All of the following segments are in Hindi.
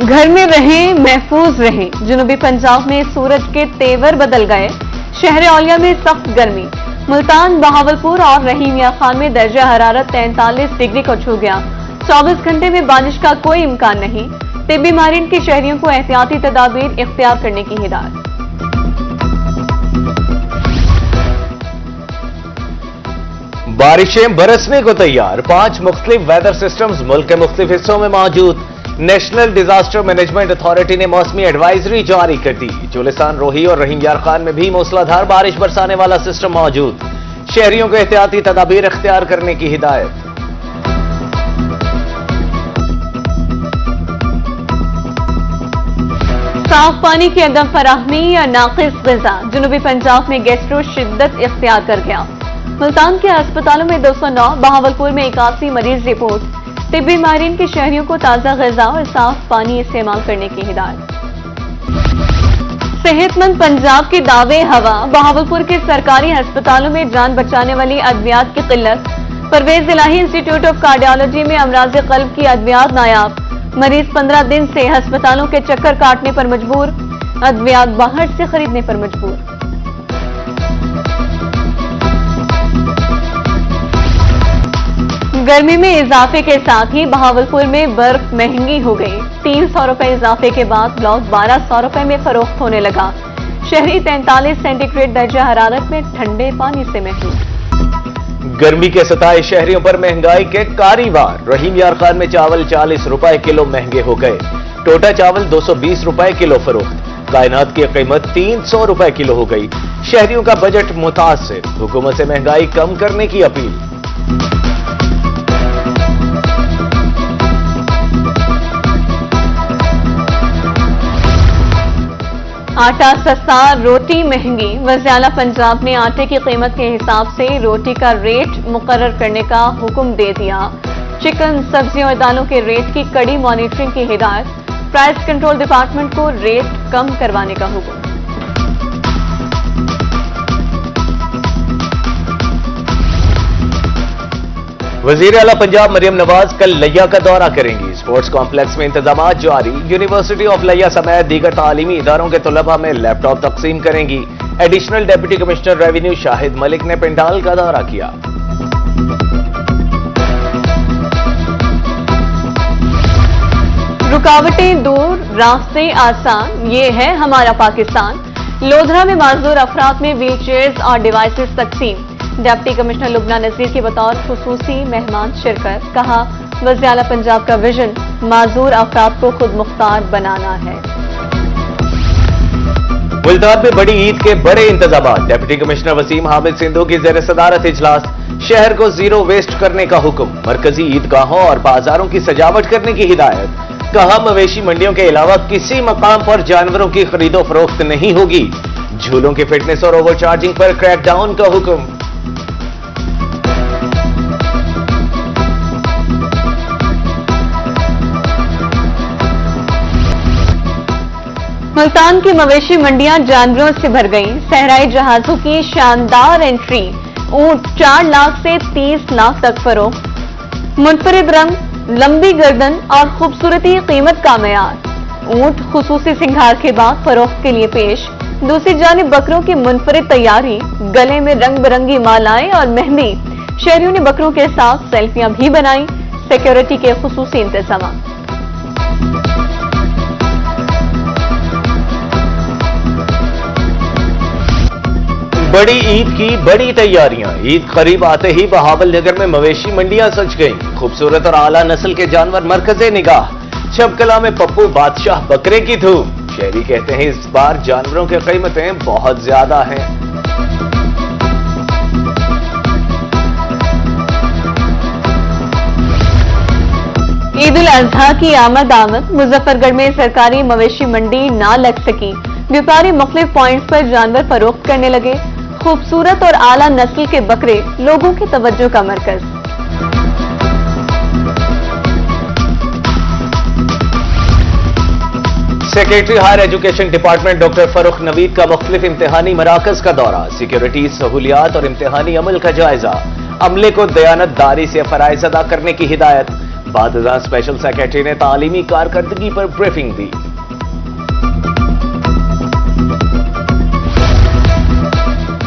घर में रहें, महफूज रहें। जनूबी पंजाब में सूरज के तेवर बदल गए। शहर औलिया में सख्त गर्मी। मुल्तान, बहावलपुर और रहीमिया खान में दर्जा हरारत 43 डिग्री को छू गया। 24 घंटे में बारिश का कोई इम्कान नहीं। तिब्बी माहिरीन के शहरियों को एहतियाती तदाबीर इख्तियार करने की हिदायत। बारिशें बरसने को तैयार। 5 मुख्तलिफ वेदर सिस्टम्स मुल्क के मुख्तलिफ हिस्सों में मौजूद। नेशनल डिजास्टर मैनेजमेंट अथॉरिटी ने मौसमी एडवाइजरी जारी कर दी। चोलिस्तान, रोही और रहीमयार खान में भी मूसलाधार बारिश बरसाने वाला सिस्टम मौजूद। शहरियों को एहतियाती तदाबीर इख्तियार करने की हिदायत। साफ पानी की अदम फराहमी या नाकिस ग़िज़ा। जनूबी पंजाब में गैस्ट्रो शिद्दत इख्तियार कर गया। मुल्तान के अस्पतालों में 209, बहावलपुर में 81 मरीज रिपोर्ट। तिब्बी माहिरीन के शहरियों को ताज़ा ग़िज़ा और साफ पानी इस्तेमाल करने की हिदायत। सेहतमंद पंजाब के दावे हवा। बहावलपुर के सरकारी अस्पतालों में जान बचाने वाली अद्वियात की किल्लत। परवेज इलाही इंस्टीट्यूट ऑफ कार्डियोलॉजी में अमराज़ क़ल्ब की अद्वियात नायाब। मरीज 15 दिन से अस्पतालों के चक्कर काटने पर मजबूर। अद्वियात बाहर से खरीदने पर मजबूर। गर्मी में इजाफे के साथ ही बहावलपुर में बर्फ महंगी हो गई। 300 रुपए इजाफे के बाद ब्लॉक 1200 रुपए में फरोख्त होने लगा। शहरी 43 सेंटीग्रेड दर्जा हरारत में ठंडे पानी से महफूज। गर्मी के सताए शहरियों पर महंगाई के कारी वार। रहीमयार खान में चावल 40 रुपए किलो महंगे हो गए। टोटा चावल 220 रुपए किलो फरोख्त। कायनात की कीमत 300 रुपए किलो हो गई। शहरियों का बजट मुतासिर। हुकूमत से महंगाई कम करने की अपील। आटा सस्ता, रोटी महंगी। वज़ीर पंजाब ने आटे की कीमत के हिसाब से रोटी का रेट मुकर्रर करने का हुक्म दे दिया। चिकन, सब्जियों और दालों के रेट की कड़ी मॉनिटरिंग की हिदायत। प्राइस कंट्रोल डिपार्टमेंट को रेट कम करवाने का हुक्म। वज़ीर आला पंजाब मरियम नवाज कल लिया का दौरा करेंगी। स्पोर्ट्स कॉम्प्लेक्स में इंतजामात जारी। यूनिवर्सिटी ऑफ लिया समेत दीगर तालीमी इदारों के तलबा में लैपटॉप तकसीम करेंगी। Additional deputy commissioner revenue Shahid Malik ने पंडाल का दौरा किया। रुकावटें दूर, रास्ते आसान, ये है हमारा पाकिस्तान। लोधरा में माजूर अफराद में व्हील चेयर्स और डिवाइसेस तकसीम। डिप्टी कमिश्नर लुबना नज़ीर के बतौर खुसूसी मेहमान शिरकत। कहा, वज़ीर आला पंजाब का विजन माजूर अफराद को खुद मुख्तार बनाना है। मुल्तान में बड़ी ईद के बड़े इंतजामात। डिप्टी कमिश्नर वसीम हामिद सिंधु की ज़ेर सदारत इजलास। शहर को जीरो वेस्ट करने का हुक्म। मरकजी ईदगाहों और बाजारों की सजावट करने की हिदायत। कहा, मवेशी मंडियों के अलावा किसी मकाम पर जानवरों की खरीदो फरोख्त नहीं होगी। झूलों की फिटनेस और ओवरचार्जिंग पर क्रैकडाउन का हुक्म। मुल्तान की मवेशी मंडियां जानवरों से भर गईं। सहराई जहाजों की शानदार एंट्री। ऊंट 4 लाख से 30 लाख तक फरोख्त। मुनफरिद रंग, लंबी गर्दन और खूबसूरती कीमत का मेयार। ऊंट खुसूसी सिंगार के बाद फरोख्त के लिए पेश। दूसरी जानिब बकरों की मुनफरिद तैयारी। गले में रंग बिरंगी मालाएं और मेहंदी। शहरियों ने बकरों के साथ सेल्फियां भी बनाई। सिक्योरिटी के खुसूसी इंतजाम। बड़ी ईद की बड़ी तैयारियां। ईद करीब आते ही बहावलनगर में मवेशी मंडियां सज गईं। खूबसूरत और आला नस्ल के जानवर मरकज़े निगाह। छबकला में पप्पू बादशाह बकरे की धूम। शहरी कहते हैं इस बार जानवरों की कीमतें बहुत ज्यादा हैं। ईद उल अजहा की आमद। मुजफ्फरगढ़ में सरकारी मवेशी मंडी ना लग सकी। व्यापारी मुख्तलिफ पॉइंट्स पर जानवर फरोख्त करने लगे। खूबसूरत और आला नस्ल के बकरे लोगों की तवज्जो का मरकज। Secretary higher education department doctor Farrukh Naveed का मुख्तलिफ इम्तिहानी मराकज का दौरा। सिक्योरिटी, सहूलियात और इम्तिहानी अमल का जायजा। अमले को दयानतदारी से फराइज अदा करने की हिदायत। 5000 स्पेशल सेक्रेटरी ने तालीमी कारकर्दगी पर ब्रीफिंग दी।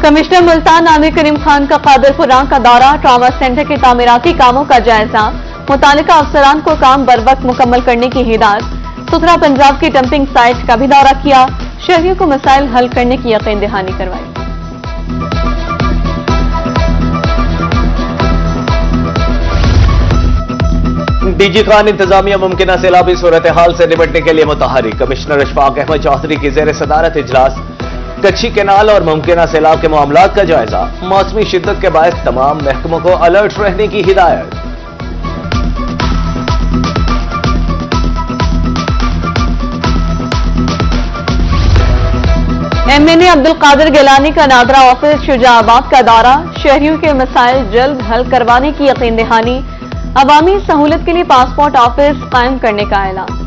कमिश्नर मुल्तान आमिर करीम खान का कादरपुरा का दौरा, ट्रॉमा सेंटर के तामीराती कामों का जायजा, मुतालिका अफसरान को काम बर वक्त मुकम्मल करने की हिदायत। सुथरा पंजाब की डंपिंग साइट का भी दौरा किया, शहरियों को मसाइल हल करने की यकीन दहानी करवाई। डीजी खान इंतजामिया मुमकिन सैलाबी सूरत हाल से निपटने के लिए मुतहरिक। कमिश्नर अशफाक अहमद चौधरी की जेर सदारत इजलास, कच्ची कैनाल और मुमकिन सैलाब के मामलात का जायजा। मौसमी शिद्दत के बायस तमाम महकमों को अलर्ट रहने की हिदायत। एमएनए अब्दुल कादिर गिलानी का नादरा ऑफिस शुजाबाद का दौरा, शहरियों के मसाइल जल्द हल करवाने की यकीन दहानी। अवामी सहूलत के लिए पासपोर्ट ऑफिस कायम करने का ऐलान।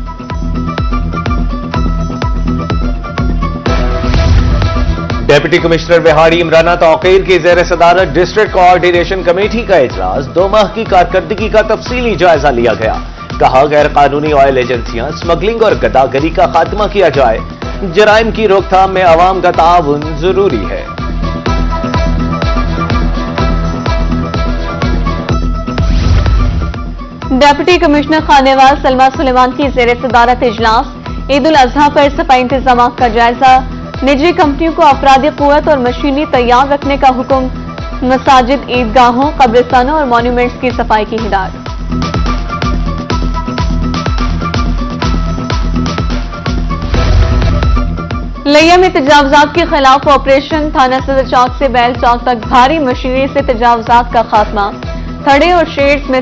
डिप्टी कमिश्नर बिहाड़ी इमराना तौकीर की जेर सदारत डिस्ट्रिक्ट कोऑर्डिनेशन कमेटी का इजलास, 2 माह की कारकर्दगी का तफसीली जायजा लिया गया। कहा गैर कानूनी ऑयल एजेंसियां, स्मगलिंग और गदागरी का खात्मा किया जाए। जराइम की रोकथाम में अवाम का ताउन जरूरी है। डिप्टी कमिश्नर खानेवाल सलमा सुलेमान की जेर सदारत इजलास, ईद उल अजहा पर सफाई इंतजाम का जायजा। निजी कंपनियों को अफरादी कुव्वत और मशीनरी तैयार रखने का हुक्म। मसाजिद, ईदगाहों, कब्रिस्तानों और मॉन्यूमेंट्स की सफाई की हिदायत। लिया में तजावजात के खिलाफ ऑपरेशन, थाना सदर चौक से बैल चौक तक भारी मशीनरी से तजावजात का खात्मा। थड़े और शेड्स में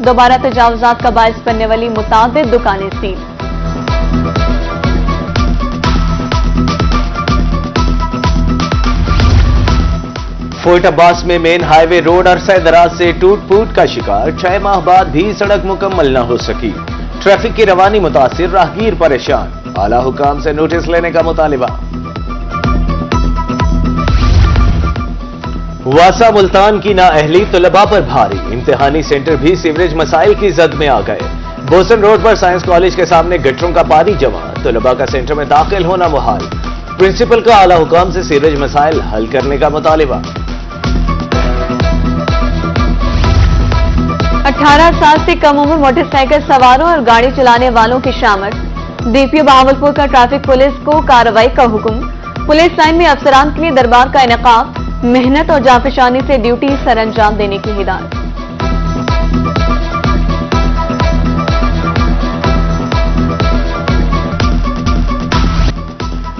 दोबारा तजावजात का बायस बनने वाली मुतादिद दुकानें सील। फोर्ट अब्बास में मेन हाईवे रोड अरसा दराज से टूट फूट का शिकार, 6 माह बाद भी सड़क मुकम्मल न हो सकी। ट्रैफिक की रवानी मुतासिर, राहगीर परेशान। आला हुकाम से नोटिस लेने का मुतालिबा। वासा मुल्तान की नाअहली तलबा पर भारी, इम्तिहानी सेंटर भी सीवरेज मसाइल की जद में आ गए। बोसन रोड पर साइंस कॉलेज के सामने गटरों का पानी जमा, तलबा का सेंटर में दाखिल होना मुहाल। प्रिंसिपल का आला हुकाम से सीवरेज मसाइल हल करने का मुतालिबा। 18 साल से कम उम्र मोटरसाइकिल सवारों और गाड़ी चलाने वालों की शामत। डीपीओ बहावलपुर का ट्रैफिक पुलिस को कार्रवाई का हुक्म। पुलिस लाइन में अफसरान के लिए दरबार का इनेकाब, मेहनत और जाफिशानी से ड्यूटी सरअंजाम देने की हिदायत।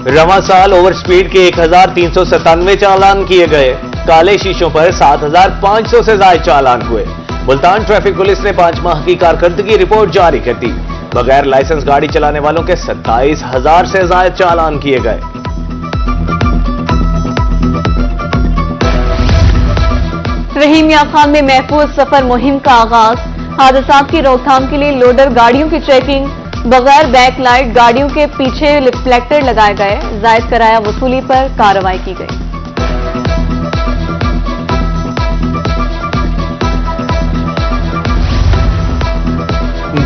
रवां साल ओवर स्पीड के 1397 चालान किए गए। काले शीशों पर 7500 से ज्यादा चालान हुए। मुल्तान ट्रैफिक पुलिस ने 5 माह की कारकर्दगी रिपोर्ट जारी कर दी। बगैर लाइसेंस गाड़ी चलाने वालों के 27,000 से ज्यादा चालान किए गए। रहीम या खान में महफूज सफर मुहिम का आगाज। हादसात की रोकथाम के लिए लोडर गाड़ियों की चेकिंग, बगैर बैकलाइट गाड़ियों के पीछे रिफ्लेक्टर लगाए गए। जायद किराया वसूली पर कार्रवाई की गई।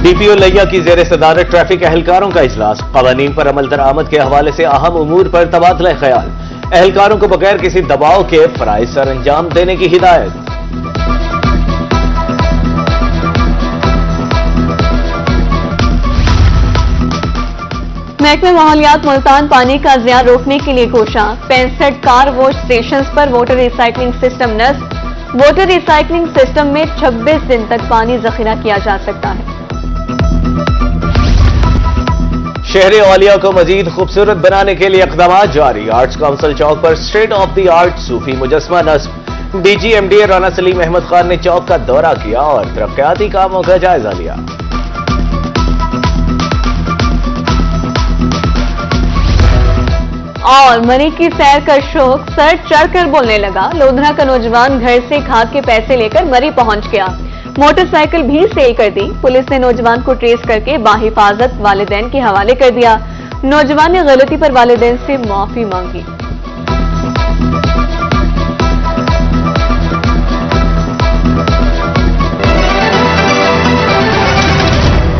डीपीओ लिया की जेर सदारत ट्रैफिक एहलकारों का इजलास, कवानीन पर अमल दरामद के हवाले से अहम उमूर पर तबादला ख्याल। एहलकारों को बगैर किसी दबाव के फराइज सर अंजाम देने की हिदायत। महकमे माहौलियात मुल्तान पानी का ज़िया रोकने के लिए कोशां। 65 कार वॉश स्टेशन पर वाटर रिसाइकलिंग सिस्टम नस्ब। वाटर रिसाइकलिंग सिस्टम में 26 दिन तक पानी जखीरा किया जा सकता है। शहर औलिया को मजीद खूबसूरत बनाने के लिए इक़दाम जारी। आर्ट्स काउंसिल चौक पर स्टेट ऑफ द आर्ट सूफी मुजस्मा नस्ब। डीजी एमडीए राना सलीम अहमद खान ने चौक का दौरा किया और तरक्याती कामों का जायजा लिया। और मरी की सैर का शौक सर चढ़कर बोलने लगा। लोधरा का नौजवान घर से खाद के पैसे लेकर मरी पहुंच गया। मोटरसाइकिल भी सेल कर दी। पुलिस ने नौजवान को ट्रेस करके बाहिफाजत वालिदैन के हवाले कर दिया। नौजवान ने गलती पर वालिदैन से माफी मांगी।